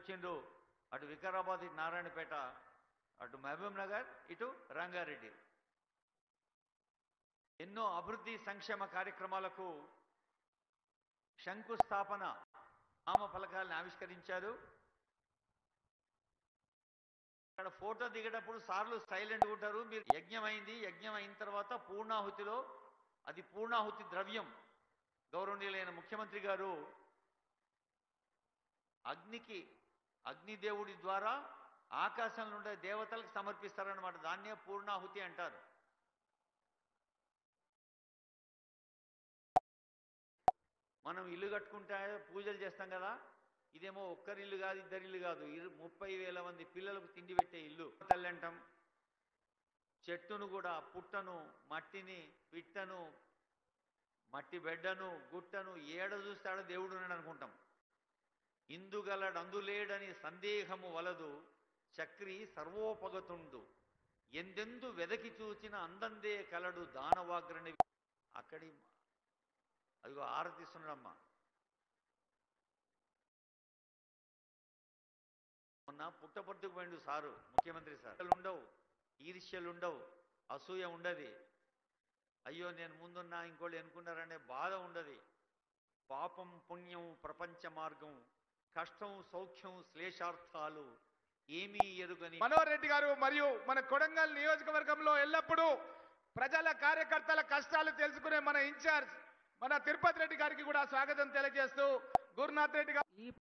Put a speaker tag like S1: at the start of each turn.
S1: వచ్చిండ్రు. అటు వికారాబాద్, ఇటు నారాయణపేట, అటు మహబూబ్ నగర్, ఇటు రంగారెడ్డి. ఎన్నో అభివృద్ధి సంక్షేమ కార్యక్రమాలకు శంకుస్థాపన నామ ఫలకాలను ఆవిష్కరించారు. అక్కడ ఫోటో దిగేటప్పుడు సార్లు సైలెంట్గా ఉంటారు. మీరు యజ్ఞం అయింది, యజ్ఞం అయిన తర్వాత పూర్ణాహుతిలో, అది పూర్ణాహుతి ద్రవ్యం గౌరవనీయులైన ముఖ్యమంత్రి గారు అగ్నిదేవుడి ద్వారా ఆకాశంలో ఉండే దేవతలకు సమర్పిస్తారన్నమాట. దాన్నే పూర్ణాహుతి అంటారు. మనం ఇల్లు కట్టుకుంటే పూజలు చేస్తాం కదా, ఇదేమో ఒక్కరిల్లు కాదు, ఇద్దరిల్లు కాదు, 30,000 మంది పిల్లలకు తిండి పెట్టే ఇల్లు. తల్లి అంటాం. చెట్టును కూడా, పుట్టను, మట్టిని, పిట్టను, మట్టి బెడ్డను, గుట్టను ఏడ చూస్తాడో దేవుడు ఉన్నాడు అనుకుంటాం. ఇందుగలడు అందులేడని సందేహము వలదు, చక్రి సర్వోపగతుండు, ఎందెందు వెదకి చూచిన అందందే కలడు దానవాగ్రని. అక్కడి అదిగో ఆరతిస్తున్నాడమ్మా. మొన్న పుట్టపర్తికి పోయిండు సారు, ముఖ్యమంత్రి సార్. ఉండవు, ఈర్ష్యలుండవు, అసూయ ఉండదు. అయ్యో నేను ముందున్నా ఇంకోళ్ళు ఎన్నుకున్నారనే బాధ ఉండదు. పాపం పుణ్యం ప్రపంచ మార్గం, కష్టం సౌఖ్యం శ్లేషార్థాలు ఏమీ ఎరుగని
S2: మనోహర్ రెడ్డి గారు మరియు మన కొడంగల్ నియోజకవర్గంలో ఎల్లప్పుడూ ప్రజల కార్యకర్తల కష్టాలు తెలుసుకునే మన ఇన్ఛార్జ్ మన తిరుపతి రెడ్డి గారికి కూడా స్వాగతం తెలియజేస్తూ, గురునాథ్ రెడ్డి గారు